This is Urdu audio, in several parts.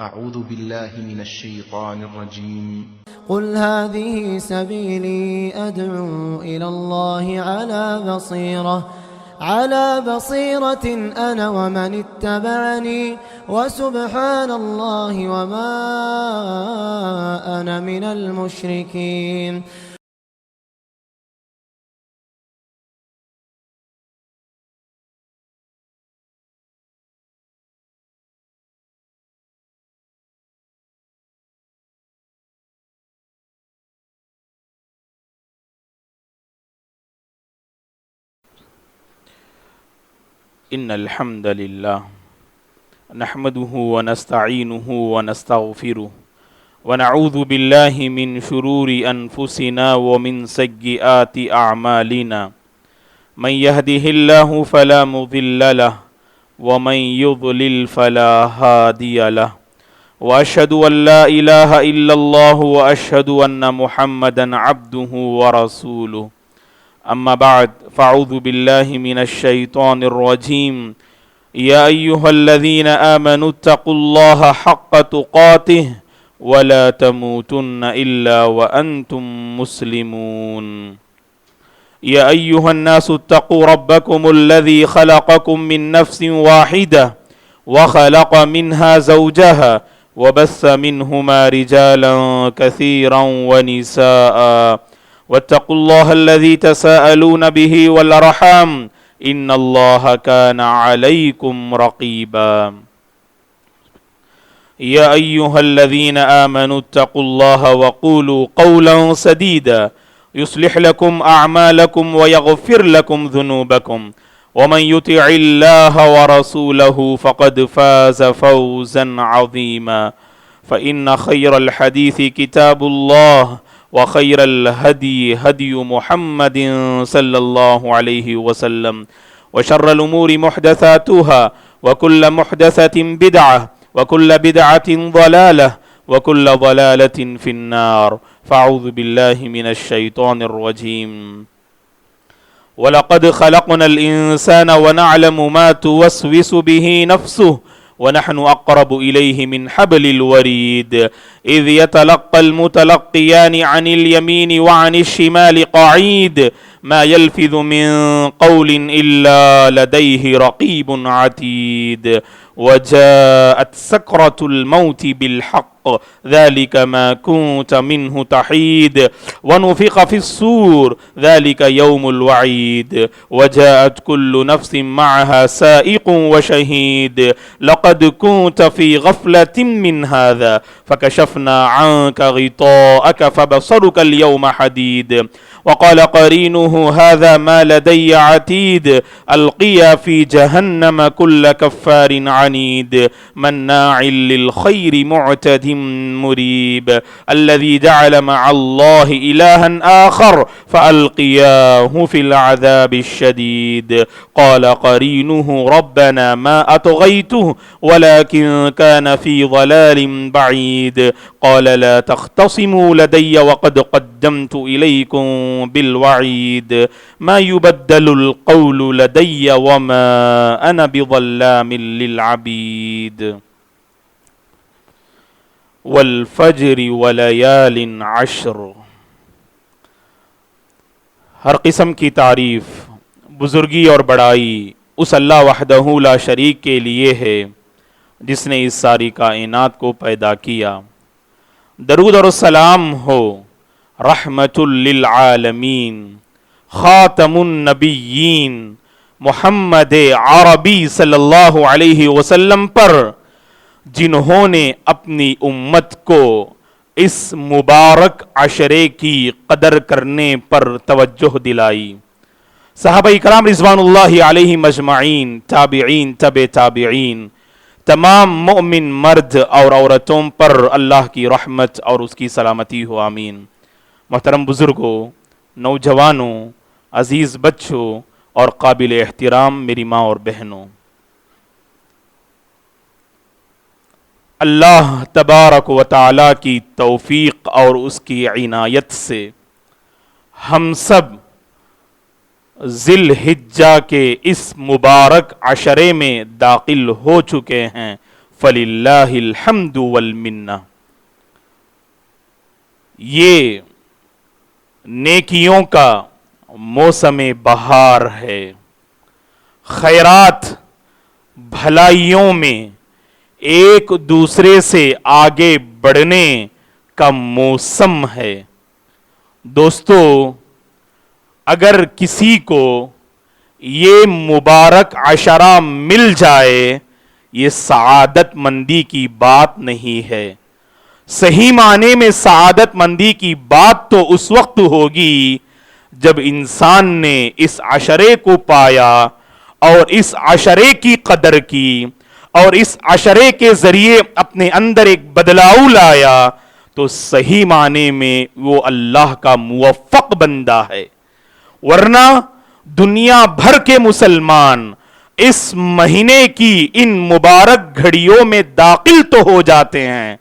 أعوذ بالله من الشيطان الرجيم. قل هذه سبيلي أدعو إلى الله على بصيرة أنا ومن اتبعني وسبحان الله وما أنا من المشركين. إن الحمد لله نحمده ونستعينه ونستغفره ونعوذ بالله من شرور أنفسنا ومن سيئات أعمالنا من يهده الله فلا مضل له ومن يضلل فلا هادي له وأشهد أن لا إله إلا الله وأشهد أن محمدا عبده ورسوله. أما بعد فأعوذ بالله من الشيطان الرجيم. يا أيها الذين آمنوا اتقوا الله حق تقاته ولا تموتن إلا وأنتم مسلمون. يا أيها الناس اتقوا ربكم الذي خلقكم من نفس واحدة وخلق منها زوجها وبث منهما رجالا كثيرا ونساء واتقوا الله الذي تساءلون به والأرحام إن الله كان عليكم رقيبا. يا أيها الذين آمنوا اتقوا الله وقولوا قولا سديدا يصلح لكم أعمالكم ويغفر لكم ذنوبكم ومن يطع الله ورسوله فقد فاز فوزا عظيما. فإن خير الحديث كتاب الله وخير الهدي هدي محمد صلى الله عليه وسلم وشر الأمور محدثاتها وكل محدثة بدعة وكل بدعة ضلالة وكل ضلالة في النار. فأعوذ بالله من الشيطان الرجيم. ولقد خلقنا الإنسان ونعلم ما توسوس به نفسه ونحن أقرب إليه من حبل الوريد إذ يتلقى المتلقيان عن اليمين وعن الشمال قعيد ما يلفظ من قول إلا لديه رقيب عتيد. وجاءت سكرة الموت بالحق ذلك ما كنت منه تحيد ونفخ في الصور ذلك يوم الوعيد وجاءت كل نفس معها سائق وشهيد لقد كنت في غفلة من هذا فكشفنا عنك غطاءك فبصرك اليوم حديد. وقال قرينه هذا ما لدي عتيد ألقيا في جهنم كل كفار عنيد مناع للخير معتد مريب الذي جعل مع الله إلها آخر فألقياه في العذاب الشديد. قال قرينه ربنا ما أطغيته ولكن كان في ضلال بعيد. قال لا تختصموا لدي وقد قدمت إليكم بالوعيد ما يبدل القول لدي وما أنا بظلام للعبيد. والفجر وليال عشر. ہر قسم کی تعریف بزرگی اور بڑائی اس اللہ وحدہ لا شریک کے لیے ہے جس نے اس ساری کائنات کو پیدا کیا. درود اور سلام ہو رحمت للعالمین خاتم النبیین محمد عربی صلی اللہ علیہ وسلم پر جنہوں نے اپنی امت کو اس مبارک عشرے کی قدر کرنے پر توجہ دلائی. صحابہ کرام رضوان اللہ علیہم اجمعین، تابعین، تبع تابعین، تمام مؤمن مرد اور عورتوں پر اللہ کی رحمت اور اس کی سلامتی ہو، آمین. محترم بزرگوں، نوجوانوں، عزیز بچوں اور قابل احترام میری ماں اور بہنوں، اللہ تبارک و تعالی کی توفیق اور اس کی عنایت سے ہم سب ذی الحجہ کے اس مبارک عشرے میں داخل ہو چکے ہیں. فللہ الحمد والمنہ. یہ نیکیوں کا موسم بہار ہے، خیرات بھلائیوں میں ایک دوسرے سے آگے بڑھنے کا موسم ہے. دوستو، اگر کسی کو یہ مبارک عشرہ مل جائے، یہ سعادت مندی کی بات نہیں ہے. صحیح معنی میں سعادت مندی کی بات تو اس وقت ہوگی جب انسان نے اس عشرے کو پایا اور اس عشرے کی قدر کی اور اس عشرے کے ذریعے اپنے اندر ایک بدلاؤ لایا، تو صحیح معنی میں وہ اللہ کا موفق بندہ ہے. ورنہ دنیا بھر کے مسلمان اس مہینے کی ان مبارک گھڑیوں میں داخل تو ہو جاتے ہیں،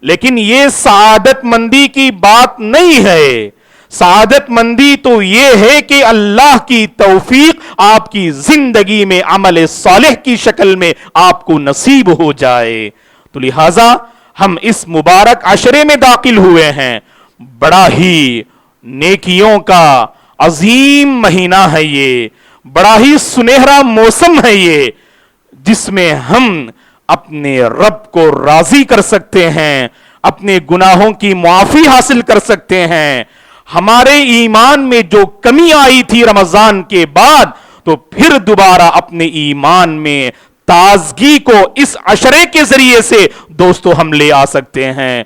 لیکن یہ سعادت مندی کی بات نہیں ہے. سعادت مندی تو یہ ہے کہ اللہ کی توفیق آپ کی زندگی میں عمل صالح کی شکل میں آپ کو نصیب ہو جائے. تو لہٰذا ہم اس مبارک عشرے میں داخل ہوئے ہیں. بڑا ہی نیکیوں کا عظیم مہینہ ہے یہ، بڑا ہی سنہرا موسم ہے یہ، جس میں ہم اپنے رب کو راضی کر سکتے ہیں، اپنے گناہوں کی معافی حاصل کر سکتے ہیں. ہمارے ایمان میں جو کمی آئی تھی رمضان کے بعد، تو پھر دوبارہ اپنے ایمان میں تازگی کو اس عشرے کے ذریعے سے دوستو ہم لے آ سکتے ہیں.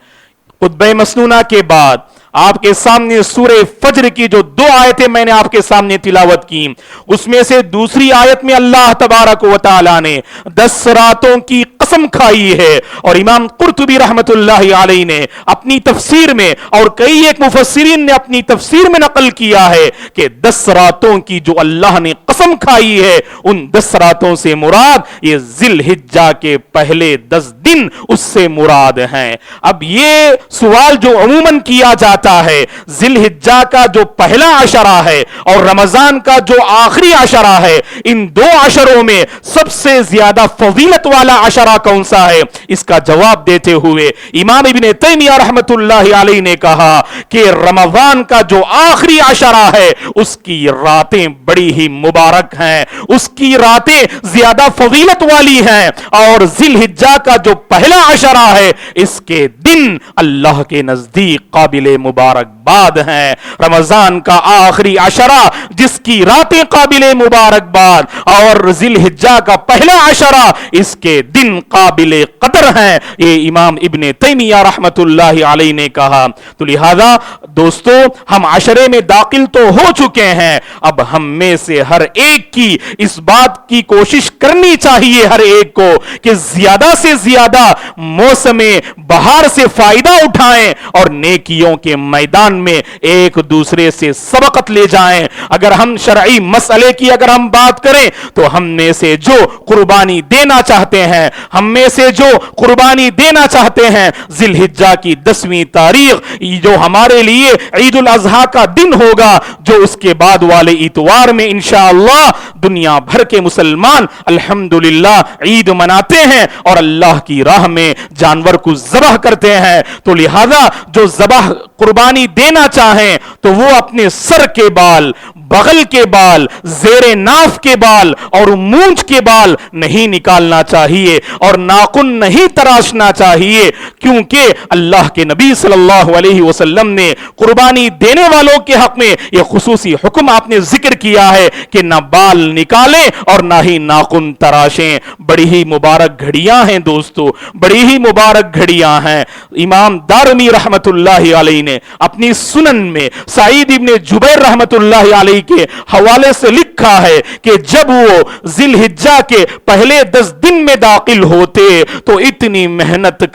خطبہ مسنونہ کے بعد آپ کے سامنے سورہ فجر کی جو 2 آیتیں میں نے آپ کے سامنے تلاوت کی، اس میں سے دوسری آیت میں اللہ تبارک و تعالی نے 10 راتوں کی قسم کھائی ہے. اور امام قرطبی رحمت اللہ علیہ نے اپنی تفسیر میں اور کئی ایک مفسرین نے اپنی تفسیر میں نقل کیا ہے کہ 10 راتوں کی جو اللہ نے قسم کھائی ہے، ان 10 راتوں سے مراد یہ ذی الحجہ کے پہلے 10 دن اس سے مراد ہیں. اب یہ سوال جو عموماً کیا جاتا ہے، ذی الحجہ کا جو پہلا عشرہ ہے اور رمضان کا جو آخری عشرہ ہے، ان 2 عشروں میں سب سے زیادہ فضیلت والا عشرہ کون سا ہے؟ اس کا جواب دیتے ہوئے امام ابن تیمیہ رحمت اللہ علیہ نے کہا کہ رمضان کا جو آخری عشرہ ہے اس کی راتیں بڑی ہی مبارک ہیں، اس کی راتیں زیادہ فضیلت والی ہیں، اور ذی الحجہ کا جو پہلا عشرہ ہے اس کے دن اللہ کے نزدیک قابل مبارکباد ہیں. رمضان کا آخری عشرہ جس کی راتیں قابل مبارکباد، اور ذی الحجہ کا پہلا عشرہ اس کے دن قابل قدر ہیں، یہ امام ابن تیمیہ رحمت اللہ علیہ نے کہا. تو لہذا دوستو، ہم عشرے میں داخل تو ہو چکے ہیں، اب ہم میں سے ہر ایک کی اس بات کی کوشش کرنی چاہیے ہر ایک کو کہ زیادہ سے زیادہ موسم بہار سے فائدہ اٹھائیں اور نیکیوں کے میدان میں ایک دوسرے سے سبقت لے جائیں. اگر ہم شرعی مسئلے کی اگر ہم بات کریں تو ہم میں سے جو قربانی دینا چاہتے ہیں، ہم میں سے جو قربانی دینا چاہتے ہیں، ذی الحجہ کی 10ویں تاریخ جو ہمارے لیے عید الاضحیٰ کا دن ہوگا، جو اس کے بعد والے اتوار میں انشاءاللہ دنیا بھر کے مسلمان الحمدللہ عید مناتے ہیں اور اللہ کی راہ میں جانور کو ذبح کرتے ہیں. تو لہذا جو ذبح قربانی دینا چاہیں تو وہ اپنے سر کے بال، بغل کے بال، زیر ناف کے بال اور مونچھ کے بال نہیں نکالنا چاہیے اور ناخن نہیں تراشنا چاہیے، کیونکہ اللہ کے نبی صلی اللہ علیہ وسلم نے قربانی دینے والوں کے حق میں یہ خصوصی حکم آپ نے ذکر کیا ہے کہ نہ بال نکالیں اور نہ ہی ناخن تراشیں. بڑی ہی مبارک گھڑیاں ہیں دوستو، بڑی ہی مبارک گھڑیاں ہیں. امام دارمی رحمت اللہ علیہ نے اپنی سنن میں سعید ابن جبیر رحمت اللہ علیہ کے حوالے سے لکھا ہے کہ جب وہ ذی الحجہ کے پہلے 10 دن میں داخل ہوتے تو اتنی محنت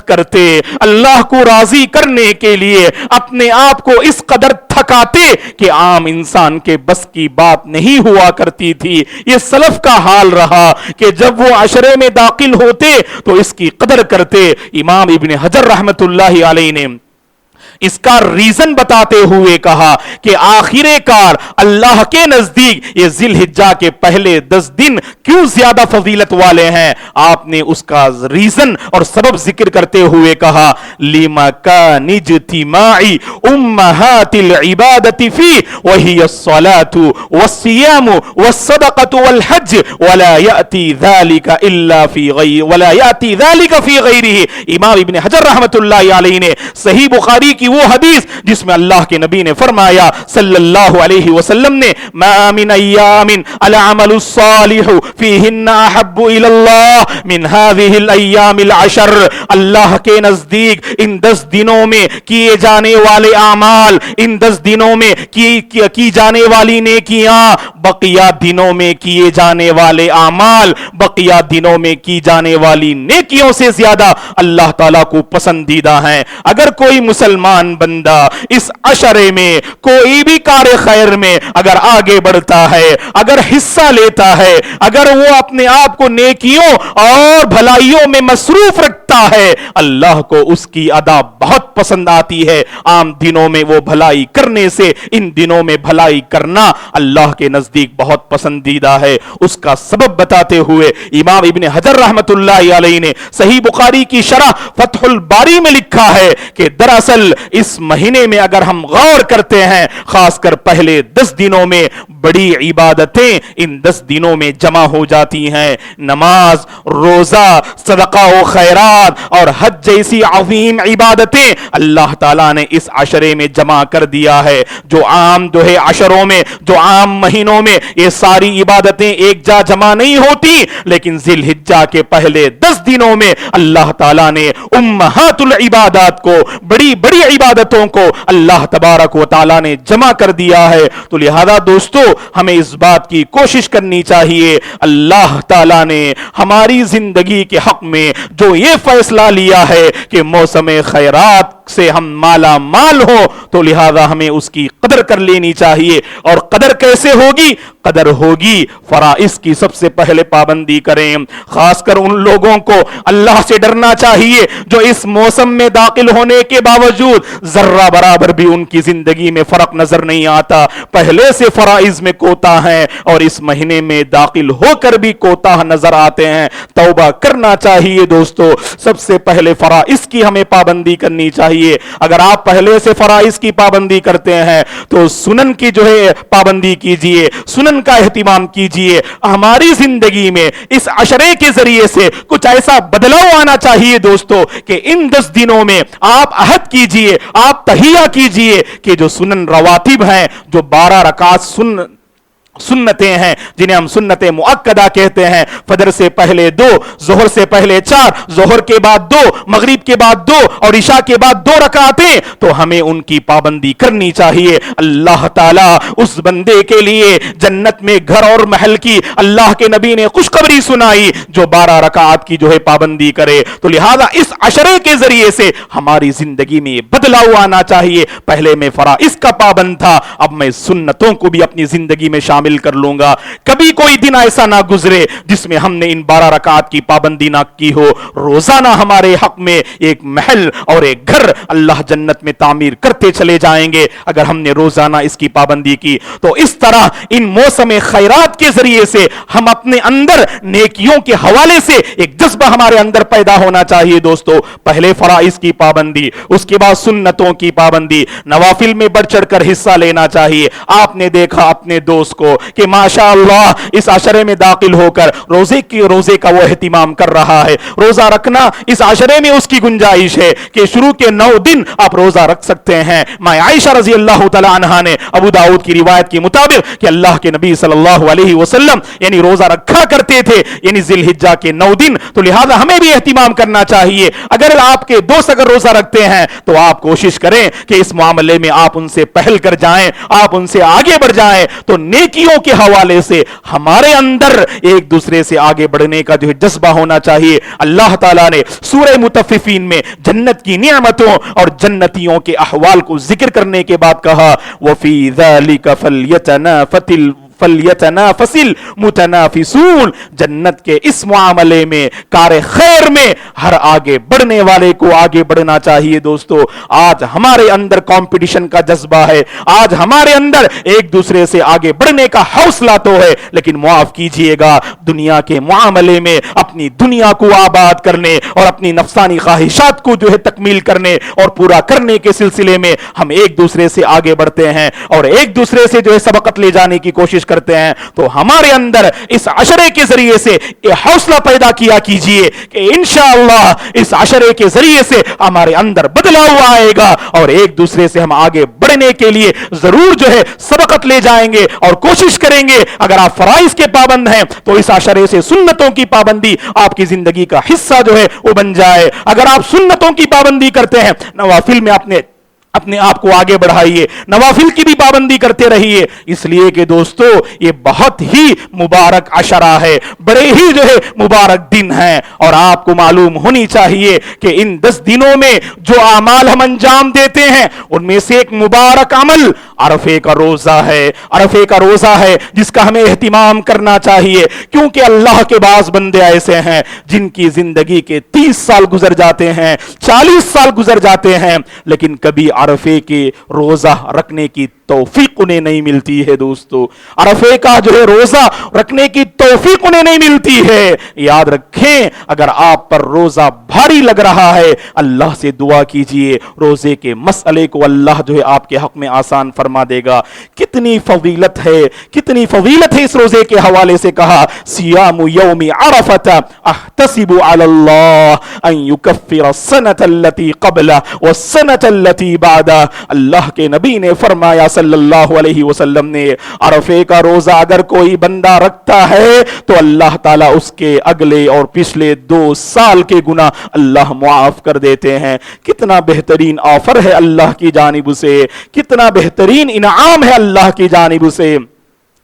کرتے اللہ کو راضی کرنے کے لیے اپنے آپ کو اس قدر تھکاتے کہ عام انسان کے بس کی بات نہیں ہوا کرتی تھی. یہ سلف کا حال رہا کہ جب وہ عشرے میں داخل ہوتے تو اس کی قدر کرتے. امام ابن حجر رحمت اللہ علیہ نے اس کا ریزن بتاتے ہوئے کہا کہ آخر کار اللہ کے نزدیک یہ ذی الحجہ کے پہلے 10 دن کیوں زیادہ فضیلت والے ہیں. آپ نے اس کا ریزن اور سبب ذکر کرتے ہوئے کہا لِمَكَانِ اجْتِمَاعِ أُمَّهَاتِ الْعِبَادَةِ فِيهِ وَهِيَ الصَّلَاةُ وَالصِّيَامُ وَالصَّدَقَةُ وَالْحَجُّ وَلَا يَأْتِي ذَلِكَ إِلَّا فِي غَيْرِهِ. امام ابن حجر رحمۃ اللہ علیہ نے صحیح بخاری کی وہ حدیث جس میں اللہ کے نبی نے فرمایا صلی اللہ علیہ وسلم نے ما من ایام العمل الصالح فیہن احب الی اللہ من هذه الایام العشر. اللہ کے نزدیک ان 10 دنوں میں کیے جانے والے اعمال، ان 10 دنوں میں کی جانے والی نیکیاں بقیہ دنوں میں کیے جانے والے اعمال، بقیہ دنوں میں کی جانے والی نیکیوں سے زیادہ اللہ تعالیٰ کو پسندیدہ ہیں. اگر کوئی مسلمان بندہ اس عشرے میں کوئی بھی کار خیر میں اگر آگے بڑھتا ہے، اگر حصہ لیتا ہے، اگر وہ اپنے آپ کو نیکیوں اور بھلائیوں میں مصروف رکھتا ہے، اللہ کو اس کی ادا بہت پسند آتی ہے. عام دنوں میں وہ بھلائی کرنے سے ان دنوں میں بھلائی کرنا اللہ کے نزدیک بہت پسندیدہ ہے. اس کا سبب بتاتے ہوئے امام ابن حجر رحمۃ اللہ علیہ نے صحیح بخاری کی شرح فتح الباری میں لکھا ہے کہ دراصل اس مہینے میں اگر ہم غور کرتے ہیں، خاص کر پہلے 10 دنوں میں بڑی عبادتیں ان 10 دنوں میں جمع ہو جاتی ہیں. نماز، روزہ، صدقہ و خیرات اور حج جیسی عظیم عبادتیں اللہ تعالیٰ نے اس عشرے میں جمع کر دیا ہے. جو عام عشروں میں، جو عام مہینوں میں یہ ساری عبادتیں ایک جا جمع نہیں ہوتی، لیکن ذی الحجہ کے پہلے 10 دنوں میں اللہ تعالیٰ نے امہات العبادات کو، بڑی بڑی عبادتوں کو اللہ تبارک و تعالیٰ نے جمع کر دیا ہے. تو لہذا دوستو ہمیں اس بات کی کوشش کرنی چاہیے، اللہ تعالیٰ نے ہماری زندگی کے حق میں جو یہ فیصلہ لیا ہے کہ موسم خیرات سے ہم مالا مال ہو، تو لہذا ہمیں اس کی قدر کر لینی چاہیے. اور قدر کیسے ہوگی؟ قدر ہوگی فرائض کی سب سے پہلے پابندی کریں. خاص کر ان لوگوں کو اللہ سے ڈرنا چاہیے جو اس موسم میں داخل ہونے کے باوجود ذرہ برابر بھی ان کی زندگی میں فرق نظر نہیں آتا، پہلے سے فرائض میں کوتاہ ہیں اور اس مہینے میں داخل ہو کر بھی کوتاہ نظر آتے ہیں. توبہ کرنا چاہیے دوستو. سب سے پہلے فرائض کی ہمیں پابندی کرنی چاہیے. اگر آپ پہلے سے فرائض کی پابندی کرتے ہیں تو سنن کی پابندی کیجئے، سنن کا اہتمام کیجئے. ہماری زندگی میں اس عشرے کے ذریعے سے کچھ ایسا بدلاؤ آنا چاہیے دوستو کہ ان 10 دنوں میں آپ عہد کیجئے، آپ تہیہ کیجئے کہ جو سنن رواتب ہیں، جو 12 رکعات سنتیں ہیں جنہیں ہم سنت مؤکدہ کہتے ہیں، فجر سے پہلے 2، ظہر سے پہلے 4، ظہر کے بعد 2، مغرب کے بعد 2 اور عشاء کے بعد 2 رکعتیں، تو ہمیں ان کی پابندی کرنی چاہیے. اللہ تعالیٰ اس بندے کے لیے جنت میں گھر اور محل کی اللہ کے نبی نے خوشخبری سنائی جو 12 رکعات کی پابندی کرے. تو لہذا اس عشرے کے ذریعے سے ہماری زندگی میں بدلاؤ آنا چاہیے. پہلے میں فرائض کا پابند تھا، اب میں سنتوں کو بھی اپنی زندگی میں شامل کر لوں گا. کبھی کوئی دن ایسا نہ گزرے جس میں ہم نے ان 12 رکعات کی پابندی نہ کی ہو. روزانہ ہمارے حق میں ایک محل اور ایک گھر اللہ جنت میں تعمیر کرتے چلے جائیں گے اگر ہم نے روزانہ اس کی پابندی کی. تو اس طرح ان موسم خیرات کے ذریعے سے ہم اپنے اندر نیکیوں کے حوالے سے ایک جذبہ ہمارے اندر پیدا ہونا چاہیے دوستو. پہلے فرائض کی پابندی، اس کے بعد سنتوں کی پابندی، نوافل میں بڑھ چڑھ کر حصہ لینا چاہیے. آپ نے دیکھا اپنے دوست کو کہ ماشاءاللہ اس عشرے میں داخل ہو کر روزے کا وہ اہتمام کر رہا ہے. روزہ رکھنا اس عشرے میں اس کی گنجائش ہے کہ شروع کے 9 دن آپ روزہ رکھ سکتے ہیں. ماں عائشہ رضی اللہ تعالی عنہا نے ابو داؤد کی روایت کے مطابق کہ اللہ کے نبی صلی اللہ علیہ وسلم یعنی روزہ رکھا کرتے تھے یعنی ذی الحجہ کے 9 دن. تو لہذا ہمیں بھی اہتمام کرنا چاہیے. اگر آپ کے دوست اگر روزہ رکھتے ہیں تو آپ کوشش کریں کہ اس معاملے میں آپ ان سے پہل کر جائیں، آپ ان سے آگے بڑھ جائیں. تو نیکیوں کے حوالے سے ہمارے اندر ایک دوسرے سے آگے بڑھنے کا جذبہ ہونا چاہیے. اللہ تعالیٰ نے سورہ مطففین میں جنت کی نعمتوں اور جنتیوں کے احوال کو ذکر کرنے کے بعد کہا وَفِي ذَلِكَ فلیتنافسل متنافسون، جنت کے اس معاملے میں، کار خیر میں ہر آگے بڑھنے والے کو آگے بڑھنا چاہیے دوستو۔ آج ہمارے اندر کمپٹیشن کا جذبہ ہے، آج ہمارے اندر ایک دوسرے سے آگے بڑھنے کا حوصلہ تو ہے، لیکن معاف کیجئے گا دنیا کے معاملے میں اپنی دنیا کو آباد کرنے اور اپنی نفسانی خواہشات کو جو ہے تکمیل کرنے اور پورا کرنے کے سلسلے میں ہم ایک دوسرے سے آگے بڑھتے ہیں اور ایک دوسرے سے جو ہے سبقت لے جانے کی کوشش کرتے ہیں، تو ہمارے اندر اس عشرے کے ذریعے سے یہ حوصلہ پیدا کیا کیجئے کہ انشاءاللہ اس عشرے کے ذریعے سے ہمارے اندر بدلاؤ آئے گا اور ایک دوسرے سے ہم آگے بڑھنے کے لیے ضرور جو ہے سبقت لے جائیں گے اور کوشش کریں گے۔ اگر آپ فرائض کے پابند ہیں تو اس عشرے سے سنتوں کی پابندی آپ کی زندگی کا حصہ جو ہے وہ بن جائے۔ اگر آپ سنتوں کی پابندی کرتے ہیں، نوافل میں اپنے آپ کو آگے بڑھائیے، نوافل کی بھی پابندی کرتے رہیے، اس لیے کہ دوستو یہ بہت ہی مبارک عشرہ ہے، بڑے ہی جو ہے مبارک دن ہیں، اور آپ کو معلوم ہونی چاہیے کہ ان 10 دنوں میں جو اعمال ہم انجام دیتے ہیں ان میں سے ایک مبارک عمل عرفے کا روزہ ہے۔ عرفے کا روزہ ہے جس کا ہمیں اہتمام کرنا چاہیے، کیونکہ اللہ کے بعض بندے ایسے ہیں جن کی زندگی کے 30 سال گزر جاتے ہیں، 40 سال گزر جاتے ہیں، لیکن کبھی عرفے کے روزہ رکھنے کی توفیق انہیں نہیں ملتی ہے دوستو۔ عرفے کا جو ہے روزہ رکھنے کی توفیق انہیں نہیں ملتی ہے۔ یاد رکھیں، اگر آپ پر روزہ بھاری لگ رہا ہے، اللہ سے دعا کیجئے روزے کے مسئلے کو اللہ جو ہے آپ کے حق میں آسان فرما دے گا۔ کتنی فضیلت ہے، کتنی فضیلت ہے اس روزے کے حوالے سے کہا صیام یوم عرفۃ احتسب علی اللہ ان یکفر السنۃ التي قبلہ والسنۃ التي بعدہ۔ اللہ کے نبی نے فرمایا صلی اللہ علیہ وسلم نے، عرفے کا روزہ اگر کوئی بندہ رکھتا ہے تو اللہ تعالیٰ اس کے اگلے اور پچھلے 2 سال کے گناہ اللہ معاف کر دیتے ہیں۔ کتنا بہترین آفر ہے اللہ کی جانب سے، کتنا بہترین انعام ہے اللہ کی جانب سے۔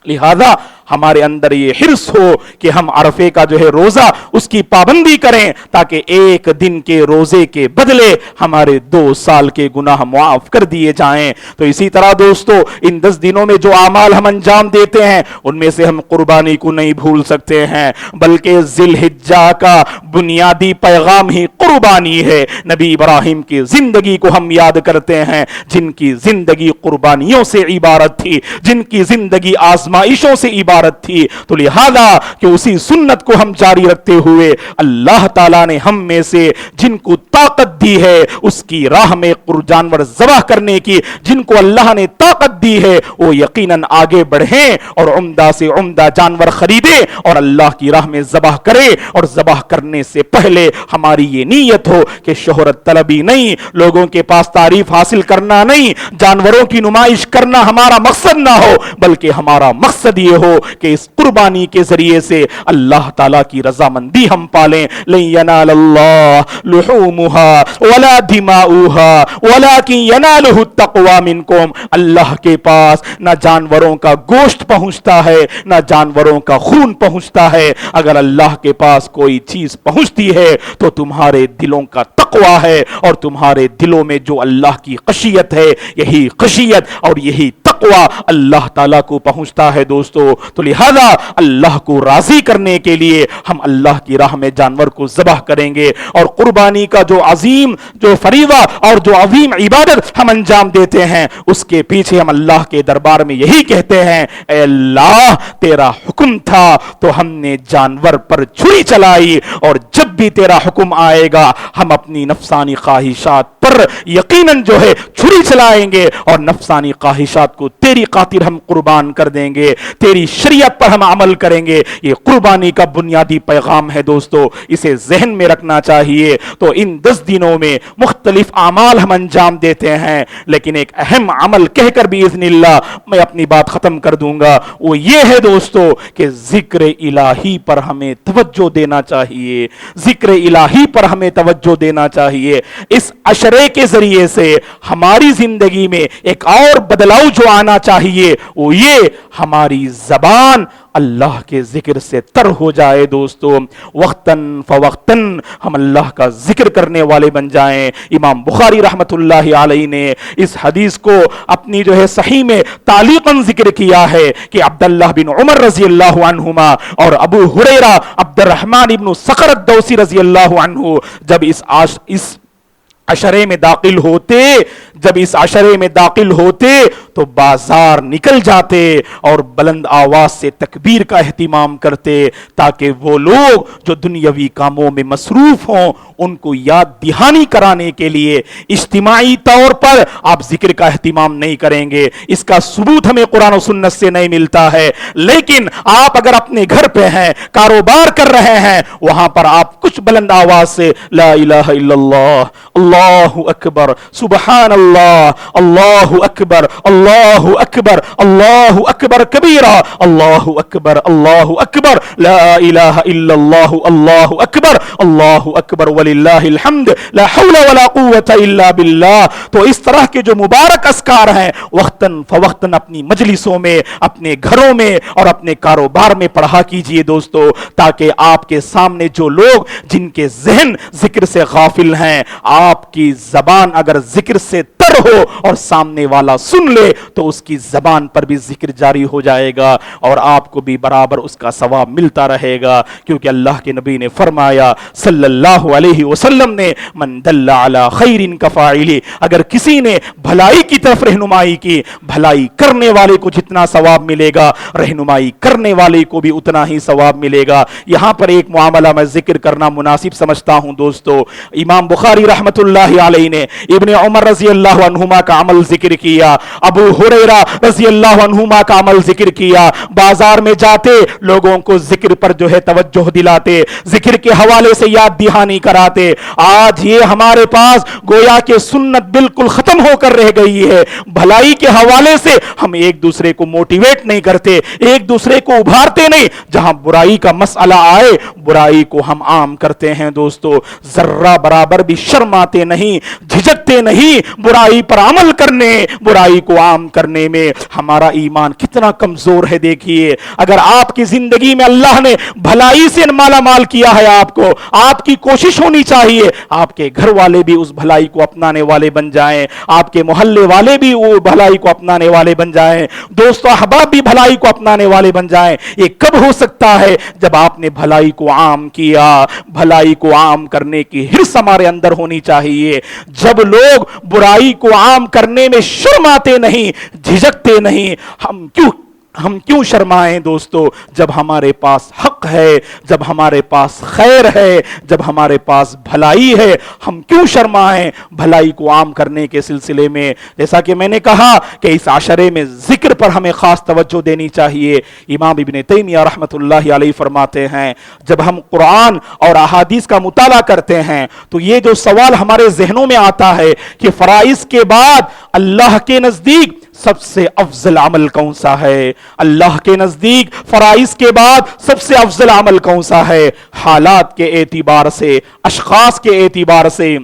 لہذا ہمارے اندر یہ حرص ہو کہ ہم عرفے کا جو ہے روزہ اس کی پابندی کریں، تاکہ ایک دن کے روزے کے بدلے ہمارے 2 سال کے گناہ معاف کر دیے جائیں۔ تو اسی طرح دوستو ان 10 دنوں میں جو اعمال ہم انجام دیتے ہیں ان میں سے ہم قربانی کو نہیں بھول سکتے ہیں، بلکہ ذی الحجہ کا بنیادی پیغام ہی قربانی ہے۔ نبی ابراہیم کی زندگی کو ہم یاد کرتے ہیں، جن کی زندگی قربانیوں سے عبارت تھی، جن کی زندگی آزمائشوں سے عبارت تھی، تو لہذا کہ اسی سنت کو ہم جاری رکھتے ہوئے اللہ تعالیٰ نے ہم میں سے جن کو طاقت دی ہے اس کی راہ میں جانور ذبح کرنے کی، جن کو اللہ نے طاقت دی ہے وہ یقیناً آگے بڑھیں اور عمدہ سے عمدہ جانور خریدیں اور اللہ کی راہ میں ذبح کریں، اور ذبح کرنے سے پہلے ہماری یہ نیت ہو کہ شہرت طلبی نہیں، لوگوں کے پاس تعریف حاصل کرنا نہیں، جانوروں کی نمائش کرنا ہمارا مقصد نہ ہو، بلکہ ہمارا مقصد یہ ہو کہ اس قربانی کے ذریعے سے اللہ تعالیٰ کی رضامندی ہم پالیں۔ لن ینال اللہ لحومها ولا دماؤها ولكن يناله التقوى منكم۔ اللہ کے پاس نہ جانوروں کا گوشت پہنچتا ہے نہ جانوروں کا خون پہنچتا ہے، اگر اللہ کے پاس کوئی چیز پہنچتی ہے تو تمہارے دلوں کا تقوی ہے، اور تمہارے دلوں میں جو اللہ کی خشیت ہے، یہی خشیت اور یہی تقوی اللہ تعالیٰ کو پہنچتا ہے دوستو۔ تو لہذا اللہ کو راضی کرنے کے لیے ہم اللہ کی راہ میں جانور کو ذبح کریں گے، اور قربانی کا جو عظیم جو فریضہ اور جو عظیم عبادت ہم انجام دیتے ہیں اس کے پیچھے ہم اللہ کے دربار میں یہی کہتے ہیں، اے اللہ تیرا حکم تھا تو ہم نے جانور پر چھری چلائی، اور جب بھی تیرا حکم آئے گا ہم اپنی نفسانی خواہشات پر یقیناً جو ہے چھری چلائیں گے، اور نفسانی خواہشات کو تیری خاطر ہم قربان کر دیں گے، تیری شریعت پر ہم عمل کریں گے۔ یہ قربانی کا بنیادی پیغام ہے دوستو، اسے ذہن میں رکھنا چاہیے۔ تو ان 10 دنوں میں مختلف اعمال ہم انجام دیتے ہیں، لیکن ایک اہم عمل کہہ کر بھی باذن اللہ میں اپنی بات ختم کر دوں گا، وہ یہ ہے دوستو کہ ذکر الہی پر ہمیں توجہ دینا چاہیے، ذکر الہی پر ہمیں توجہ دینا چاہیے. اس عشرے کے ذریعے سے ہماری زندگی میں ایک اور بدلاؤ جو آنا چاہیے وہ یہ ہماری زبان اللہ کے ذکر سے تر ہو جائے. دوستو وقتاً فوقتاً ہم اللہ کا ذکر کرنے والے بن جائیں. امام بخاری رحمت اللہ علیہ نے اس حدیث کو اپنی جو ہے صحیح میں تعلیقاً ذکر کیا ہے کہ عبداللہ بن عمر رضی اللہ عنہما اور ابو ہریرہ عبد الرحمن ابن صخر الدوسی رضی اللہ عنہ جب اس عشرے میں داخل ہوتے تو بازار نکل جاتے اور بلند آواز سے تکبیر کا اہتمام کرتے تاکہ وہ لوگ جو دنیاوی کاموں میں مصروف ہوں ان کو یاد دہانی کرانے کے لیے اجتماعی طور پر آپ ذکر کا اہتمام نہیں کریں گے. اس کا ثبوت ہمیں قرآن و سنت سے نہیں ملتا ہے. لیکن آپ اگر اپنے گھر پہ ہیں, کاروبار کر رہے ہیں, وہاں پر آپ کچھ بلند آواز سے لا الہ الا اللہ, اللہ اکبر, سبحان اللہ, اللہ اکبر, اللہ اکبر, اللہ اکبر کبیرہ, اللہ اکبر, اللہ اکبر, لا الہ الا اللہ, اللہ اکبر, اللہ اکبر وللہ الحمد, لا حول ولا قوت الا باللہ. تو اس طرح کے جو مبارک اذکار ہیں وقتاً فوقتاً اپنی مجلسوں میں, اپنے گھروں میں اور اپنے کاروبار میں پڑھا کیجئے دوستو, تاکہ آپ کے سامنے جو لوگ جن کے ذہن ذکر سے غافل ہیں, آپ کی زبان اگر ذکر سے تر ہو اور سامنے والا سن لے تو اس کی زبان پر بھی ذکر جاری ہو جائے گا اور آپ کو بھی برابر اس کا ثواب ملتا رہے گا. کیونکہ اللہ کے نبی نے فرمایا صلی اللہ علیہ وسلم نے, من دل علی خیر کفاعلی, اگر کسی نے بھلائی کی طرف رہنمائی کی, بھلائی کرنے والے کو جتنا ثواب ملے گا رہنمائی کرنے والے کو بھی اتنا ہی ثواب ملے گا. یہاں پر ایک معاملہ میں ذکر کرنا مناسب سمجھتا ہوں دوستو. امام بخاری رحمت اللہ علیہ نے ابن عمر رضی اللہ عنہما کا عمل ذکر کیا, ابو ہریرہ رضی اللہ عنہما کا عمل ذکر کیا. بازار میں جاتے لوگوں کو ذکر پر جو ہے توجہ دلاتے, ذکر کے حوالے سے یاد دہانی کراتے. آج یہ ہمارے پاس گویا کہ سنت بالکل ختم ہو کر رہ گئی ہے. بھلائی کے حوالے سے ہم ایک دوسرے کو موٹیویٹ نہیں کرتے, ایک دوسرے کو ابھارتے نہیں. جہاں برائی کا مسئلہ آئے برائی کو ہم عام کرتے ہیں دوستو, ذرہ برابر بھی شرماتے نہیں, جھجکتے نہیں برائی پر عمل کرنے, برائی کو عام کرنے میں. ہمارا ایمان کتنا کمزور ہے دیکھیے. اگر آپ کی زندگی میں اللہ نے بھلائی سے مالا مال کیا ہے آپ کی کوشش ہونی چاہیے آپ کے گھر والے بھی اس بھلائی کو اپنانے والے بن جائیں, آپ کے محلے والے بھی وہ بھلائی کو اپنانے والے بن جائیں, دوست احباب بھی بھلائی کو اپنانے والے بن جائیں. یہ کب ہو سکتا ہے؟ جب آپ نے بھلائی کو عام کیا. بھلائی کو عام کرنے کی حرص ہمارے اندر ہونی چاہیے. جب لوگ برائی کو عام کرنے میں شرماتے نہیں, جھجکتے نہیں, ہم کیوں شرمائیں دوستو؟ جب ہمارے پاس حق ہے, جب ہمارے پاس خیر ہے, جب ہمارے پاس بھلائی ہے, ہم کیوں شرمائیں بھلائی کو عام کرنے کے سلسلے میں؟ جیسا کہ میں نے کہا کہ اس عشرے میں ذکر پر ہمیں خاص توجہ دینی چاہیے. امام ابن تیمیہ رحمت اللہ علیہ فرماتے ہیں جب ہم قرآن اور احادیث کا مطالعہ کرتے ہیں تو یہ جو سوال ہمارے ذہنوں میں آتا ہے کہ فرائض کے بعد اللہ کے نزدیک سب سے افضل عمل کون سا ہے؟ اللہ کے نزدیک فرائض کے بعد سب سے افضل عمل کون سا ہے؟ حالات کے اعتبار سے, اشخاص کے اعتبار سے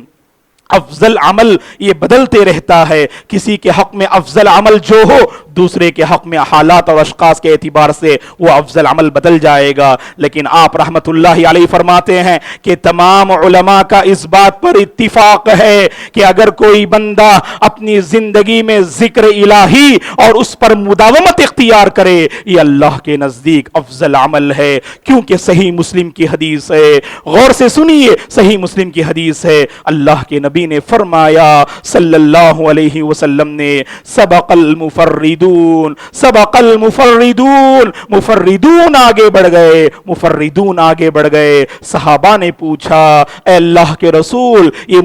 افضل عمل یہ بدلتے رہتا ہے. کسی کے حق میں افضل عمل جو ہو دوسرے کے حق میں حالات اور اشخاص کے اعتبار سے وہ افضل عمل بدل جائے گا. لیکن آپ رحمت اللہ علیہ فرماتے ہیں کہ تمام علماء کا اس بات پر اتفاق ہے کہ اگر کوئی بندہ اپنی زندگی میں ذکر الہی اور اس پر مداومت اختیار کرے یہ اللہ کے نزدیک افضل عمل ہے. کیونکہ صحیح مسلم کی حدیث ہے, غور سے سنیے, صحیح مسلم کی حدیث ہے. اللہ کے نبی نے فرمایا صلی اللہ علیہ وسلم نے سبق المفردون, سبق المفردون, مفردون آگے بڑھ گئے, مفردون آگے بڑھ گئے. صحابہ نے پوچھا اے اللہ کے رسول یہ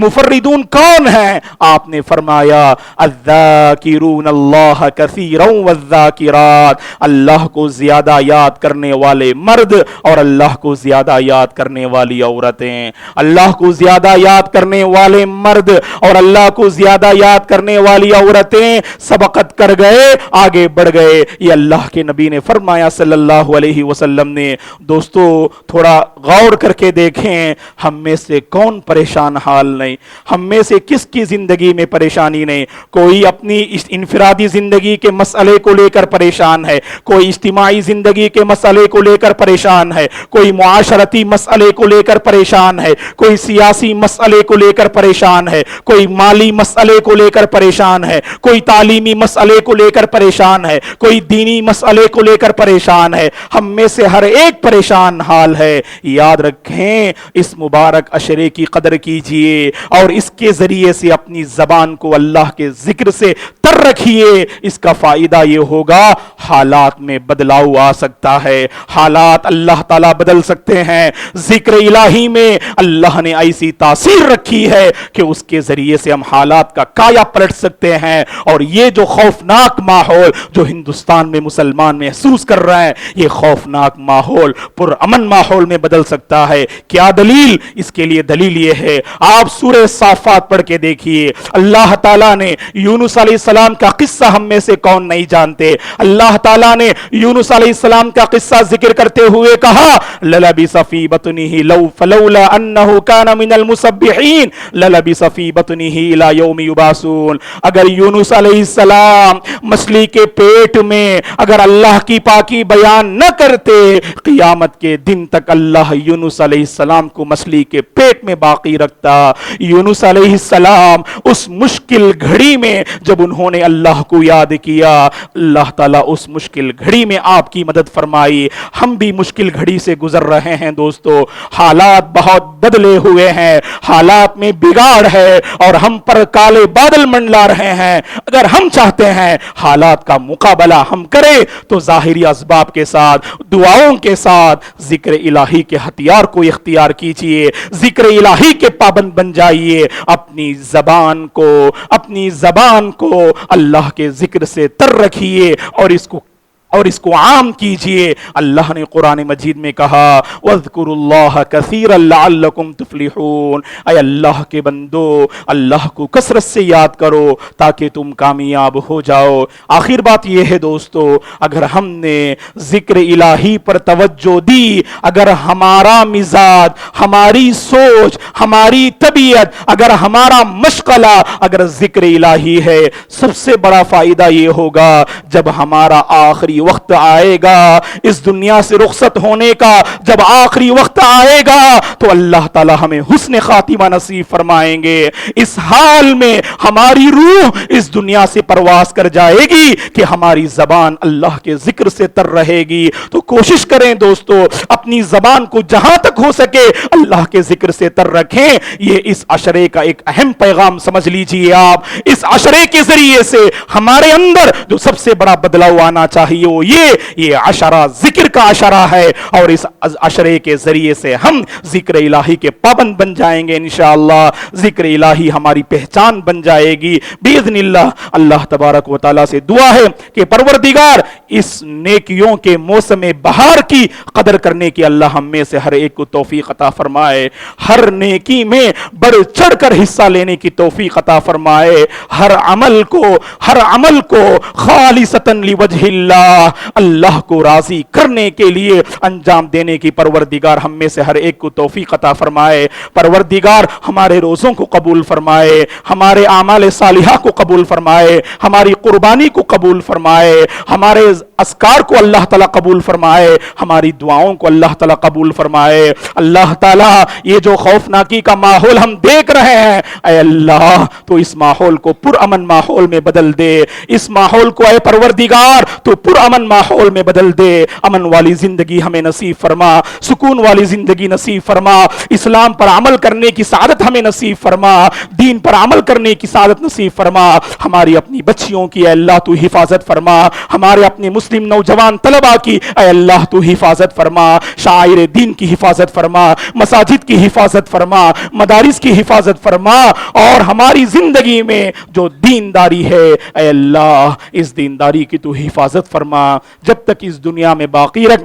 مفردون کون ہیں؟ آپ نے فرمایا الذاکرون اللہ کثیرا والذاکرات, اللہ کو زیادہ یاد کرنے والے مرد اور اللہ کو زیادہ یاد کرنے والی عورتیں. اللہ کو زیادہ یاد کرنے والے مرد اور اللہ کو زیادہ یاد کرنے والی عورتیں سبقت کر گئے، آگے بڑھ گئے۔ یہ اللہ کے نبی نے فرمایا صلی اللہ علیہ وسلم نے۔ دوستو تھوڑا غور کر کے دیکھیں، ہم میں سے کون پریشان حال نہیں، ہم میں سے کس کی زندگی میں پریشانی نہیں؟ کوئی اپنی انفرادی زندگی کے مسئلے کو لے کر پریشان ہے، کوئی اجتماعی زندگی کے مسئلے کو لے کر پریشان ہے، کوئی معاشرتی مسئلے کو لے کر پریشان ہے، کوئی سیاسی مسئلے کو لے کر پریشان ہے، کوئی مالی مسئلے کو لے کر پریشان ہے، کوئی تعلیمی مسئلے کو لے کر پریشان ہے، کوئی دینی مسئلے کو لے کر پریشان ہے۔ ہم میں سے ہر ایک پریشان حال ہے۔ یاد رکھیں، اس مبارک عشرے کی قدر کیجئے اور اس کے ذریعے سے اپنی زبان کو اللہ کے ذکر سے تر رکھیے۔ اس کا فائدہ یہ ہوگا حالات میں بدلاؤ آ سکتا ہے، حالات اللہ تعالیٰ بدل سکتے ہیں۔ ذکر الہی میں اللہ نے ایسی تاثیر رکھی ہے کہ اس کے ذریعے سے ہم حالات کا کایا پلٹ سکتے ہیں۔ اور یہ جو خوفناک ماحول جو ہندوستان میں مسلمان محسوس کر رہے ہیں، یہ خوفناک ماحول پرامن ماحول میں بدل سکتا ہے۔ کیا دلیل؟ اس کے لیے دلیل یہ ہے، آپ سورہ صافات پڑھ کے دیکھیے۔ اللہ تعالیٰ نے یونس علیہ السلام کا قصہ ہم میں سے کون نہیں جانتے؟ اللہ تعالیٰ نے یونس علیہ السلام کا قصہ ذکر کرتے ہوئے کہا لَلَبِثَ فِي بَطْنِهِ فَلَوْلَا أَنَّهُ كَانَ مِنَ الْمُسَبِّحِينَ لَلَبِثَ فِي بَطْنِهِ إِلَى يَوْمِ يُبْعَثُونَ۔ اگر یونس علیہ السلام مچھلی کے پیٹ میں اگر اللہ کی پاکی بیان نہ کرتے، قیامت کے دن تک اللہ یونس علیہ السلام کو مچھلی کے پیٹ میں باقی رکھتا۔ یونس علیہ السلام اس مشکل گھڑی میں جب انہوں نے اللہ کو یاد کیا، اللہ تعالیٰ اس مشکل گھڑی میں آپ کی مدد فرمائی۔ ہم بھی مشکل گھڑی سے گزر رہے ہیں دوستو، حالات بہت بدلے ہوئے ہیں، حالات میں بگاڑ ہے اور ہم پر کالے بادل منڈلا رہے ہیں۔ اگر ہم چاہتے ہیں حالات کا مقابلہ ہم کریں تو ظاہری اسباب کے ساتھ، دعاؤں کے ساتھ ذکر الہی کے ہتھیار کو اختیار کیجئے، ذکر الہی کے پابند بن جائیے۔ اپنی زبان کو اللہ کے ذکر سے تر رکھیے اور اس کو عام کیجئے۔ اللہ نے قرآن مجید میں کہا وَاذْكُرُوا اللَّهَ كَثِيرًا لَعَلَّكُمْ تُفْلِحُونَ، اے اللہ کے بندو اللہ کو کثرت سے یاد کرو تاکہ تم کامیاب ہو جاؤ۔ آخر بات یہ ہے دوستو، اگر ہم نے ذکر الہی پر توجہ دی، اگر ہمارا مزاج، ہماری سوچ، ہماری طبیعت، اگر ہمارا مشغلہ اگر ذکر الہی ہے، سب سے بڑا فائدہ یہ ہوگا جب ہمارا آخری وقت آئے گا، اس دنیا سے رخصت ہونے کا جب آخری وقت آئے گا تو اللہ تعالی ہمیں حسن خاتمہ نصیب فرمائیں گے۔ اس حال میں ہماری روح اس دنیا سے پرواز کر جائے گی کہ ہماری زبان اللہ کے ذکر سے تر رہے گی۔ تو کوشش کریں دوستو، اپنی زبان کو جہاں تک ہو سکے اللہ کے ذکر سے تر رکھیں۔ یہ اس عشرے کا ایک اہم پیغام سمجھ لیجئے آپ۔ اس عشرے کے ذریعے سے ہمارے اندر جو سب سے بڑا بدلاؤ آنا چاہیے وہ یہ عشرہ ذکر کا عشرہ ہے، اور اس عشرے کے ذریعے سے ہم ذکر الہی کے پابند بن جائیں گے انشاءاللہ۔ ذکر الہی ہماری پہچان بن جائے گی باذن اللہ۔ اللہ تبارک و تعالیٰ سے دعا ہے کہ پروردگار اس نیکیوں کے موسم بہار کی قدر کرنے کی اللہ ہم میں سے ہر ایک کو توفیق عطا فرمائے، ہر نیکی میں بڑھ چڑھ کر حصہ لینے کی توفیق عطا فرمائے، ہر عمل کو خالصتاً لوجہ اللہ کو راضی کرنے کے لیے انجام دینے کی پروردگار ہم میں سے ہر ایک کو توفیق عطا فرمائے۔ پروردگار ہمارے روزوں کو قبول فرمائے، ہمارے اعمال صالحہ کو قبول فرمائے، ہماری قربانی کو قبول فرمائے، ہمارے اذکار کو اللہ تعالیٰ قبول فرمائے، ہماری دعاؤں کو اللہ تعالیٰ قبول فرمائے۔ اللہ تعالیٰ یہ جو خوفناکی کا ماحول ہم دیکھ رہے ہیں، اے اللہ تو اس ماحول کو پرامن ماحول میں بدل دے، اس ماحول کو اے پروردگار تو پرامن ماحول میں بدل دے۔ امن والی زندگی ہمیں نصیب فرما، سکون والی زندگی نصیب فرما، اسلام پر عمل کرنے کی سعادت ہمیں نصیب فرما، دین پر عمل کرنے کی سعادت نصیب فرما۔ ہماری اپنی بچیوں کی اے اللہ تو حفاظت فرما، ہمارے اپنے مسلم نوجوان طلباء کی اے اللہ تو حفاظت فرما، شاعر دین کی حفاظت فرما، مساجد کی حفاظت فرما، مدارس کی حفاظت فرما، اور ہماری زندگی میں جو دینداری ہے اے اللہ اس دینداری کی تو حفاظت فرما۔ جب تک اس دنیا میں باقی رکھ